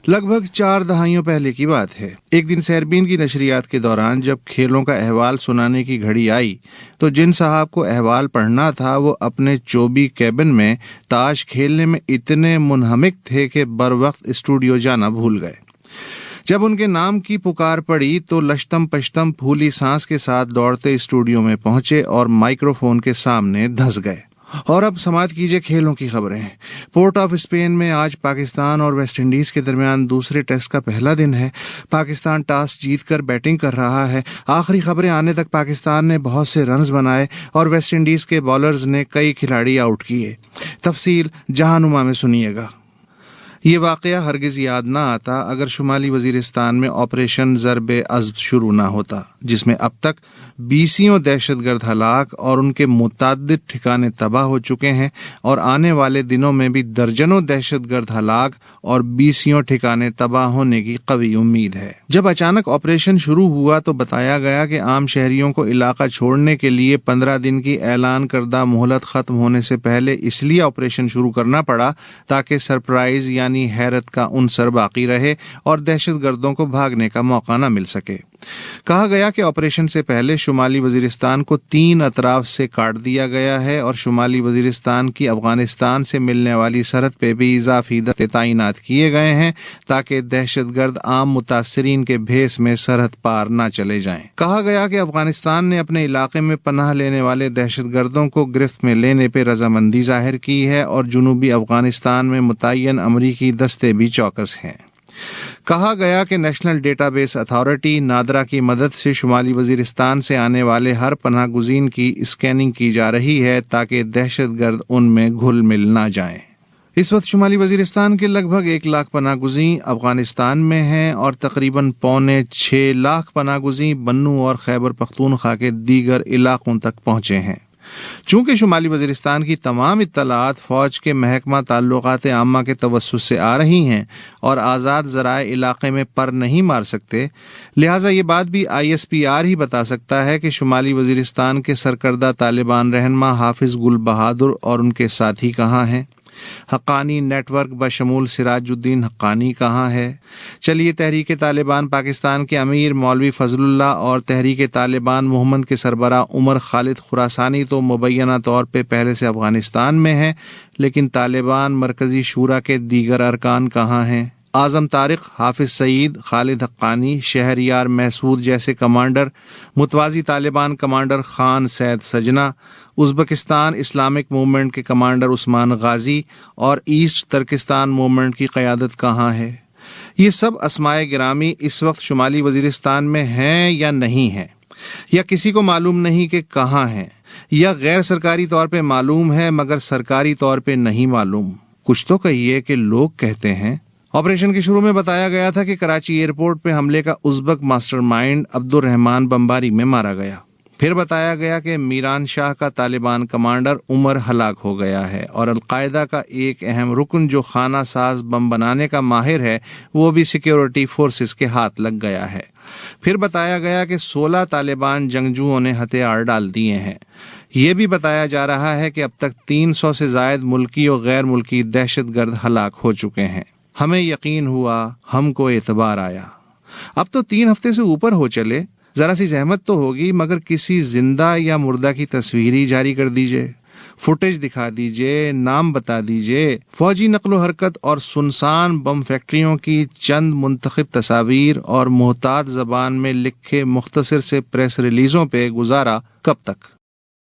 لگ بھگ 4 دہائیوں پہلے کی بات ہے۔ ایک دن سیربین کی نشریات کے دوران جب کھیلوں کا احوال سنانے کی گھڑی آئی تو جن صاحب کو احوال پڑھنا تھا وہ اپنے چوبی کیبن میں تاش کھیلنے میں اتنے منہمک تھے کہ بروقت اسٹوڈیو جانا بھول گئے۔ جب ان کے نام کی پکار پڑی تو لشتم پشتم پھولی سانس کے ساتھ دوڑتے اسٹوڈیو میں پہنچے اور مائکروفون کے سامنے دھس گئے۔ اور اب سماعت کیجئے کھیلوں کی خبریں۔ پورٹ آف اسپین میں آج پاکستان اور ویسٹ انڈیز کے درمیان دوسرے ٹیسٹ کا پہلا دن ہے۔ پاکستان ٹاس جیت کر بیٹنگ کر رہا ہے۔ آخری خبریں آنے تک پاکستان نے بہت سے رنز بنائے اور ویسٹ انڈیز کے بالرز نے کئی کھلاڑی آؤٹ کیے۔ تفصیل جہانما میں سنیے گا۔ یہ واقعہ ہرگز یاد نہ آتا اگر شمالی وزیرستان میں آپریشن ضرب عضب شروع نہ ہوتا، جس میں اب تک 20 دہشت گرد ہلاک اور ان کے متعدد ٹھکانے تباہ ہو چکے ہیں، اور آنے والے دنوں میں بھی درجنوں دہشت گرد ہلاک اور 20 ٹھکانے تباہ ہونے کی قوی امید ہے۔ جب اچانک آپریشن شروع ہوا تو بتایا گیا کہ عام شہریوں کو علاقہ چھوڑنے کے لیے 15 دن کی اعلان کردہ مہلت ختم ہونے سے پہلے اس لیے آپریشن شروع کرنا پڑا تاکہ سرپرائز یعنی حیرت کا عنصر باقی رہے اور دہشت گردوں کو بھاگنے کا موقع نہ مل سکے۔ کہا گیا کہ آپریشن سے پہلے شمالی وزیرستان کو 3 اطراف سے کاٹ دیا گیا ہے اور شمالی وزیرستان کی افغانستان سے ملنے والی سرحد پہ بھی اضافی دستے تعینات کیے گئے ہیں تاکہ دہشت گرد عام متاثرین کے بھیس میں سرحد پار نہ چلے جائیں۔ کہا گیا کہ افغانستان نے اپنے علاقے میں پناہ لینے والے دہشت گردوں کو گرفت میں لینے پہ رضامندی ظاہر کی ہے اور جنوبی افغانستان میں متعین امریکی دستے بھی چوکس ہیں۔ کہا گیا کہ national data base authority NADRA کی مدد سے شمالی وزیرستان سے آنے والے ہر پناہ گزین کی اسکیننگ کی جا رہی ہے تاکہ دہشت گرد ان میں گھل مل نہ جائیں۔ اس وقت شمالی وزیرستان کے لگ بھگ 1 لاکھ پناہ گزین افغانستان میں ہیں اور تقریباً 6.25 لاکھ پناہ گزین بنو اور خیبر پختونخوا کے دیگر علاقوں تک پہنچے ہیں۔ چونکہ شمالی وزیرستان کی تمام اطلاعات فوج کے محکمہ تعلقات عامہ کے توسط سے آ رہی ہیں اور آزاد ذرائع علاقے میں پر نہیں مار سکتے، لہٰذا یہ بات بھی ISPR ہی بتا سکتا ہے کہ شمالی وزیرستان کے سرکردہ طالبان رہنما حافظ گل بہادر اور ان کے ساتھی کہاں ہیں۔ حقانی نیٹ ورک بشمول سراج الدین حقانی کہاں ہے؟ چلیے تحریک طالبان پاکستان کے امیر مولوی فضل اللہ اور تحریک طالبان محمد کے سربراہ عمر خالد خراسانی تو مبینہ طور پہ پہلے سے افغانستان میں ہیں، لیکن طالبان مرکزی شورا کے دیگر ارکان کہاں ہیں؟ اعظم طارق، حافظ سعید، خالد حقانی، شہریار محسود جیسے کمانڈر، متوازی طالبان کمانڈر خان سید سجنا، ازبکستان اسلامک موومنٹ کے کمانڈر عثمان غازی اور ایسٹ ترکستان موومنٹ کی قیادت کہاں ہے؟ یہ سب اسماء گرامی اس وقت شمالی وزیرستان میں ہیں یا نہیں ہیں، یا کسی کو معلوم نہیں کہ کہاں ہیں، یا غیر سرکاری طور پہ معلوم ہے مگر سرکاری طور پہ نہیں معلوم؟ کچھ تو کہیے کہ لوگ کہتے ہیں۔ آپریشن کے شروع میں بتایا گیا تھا کہ کراچی ایئرپورٹ پہ حملے کا ازبک ماسٹر مائنڈ عبد الرحمان بمباری میں مارا گیا۔ پھر بتایا گیا کہ میران شاہ کا طالبان کمانڈر عمر ہلاک ہو گیا ہے اور القاعدہ کا ایک اہم رکن جو خانہ ساز بم بنانے کا ماہر ہے وہ بھی سیکیورٹی فورسز کے ہاتھ لگ گیا ہے۔ پھر بتایا گیا کہ 16 طالبان جنگجوؤں نے ہتھیار ڈال دیے ہیں۔ یہ بھی بتایا جا رہا ہے کہ اب تک 300 سے زائد ملکی اور غیر ملکی دہشت گرد ہلاک ہو چکے ہیں۔ ہمیں یقین ہوا، ہم کو اعتبار آیا۔ اب تو 3 ہفتے سے اوپر ہو چلے، ذرا سی زحمت تو ہوگی مگر کسی زندہ یا مردہ کی تصویر ہی جاری کر دیجئے، فوٹیج دکھا دیجئے، نام بتا دیجئے، فوجی نقل و حرکت اور سنسان بم فیکٹریوں کی چند منتخب تصاویر اور محتاط زبان میں لکھے مختصر سے پریس ریلیزوں پہ گزارا کب تک؟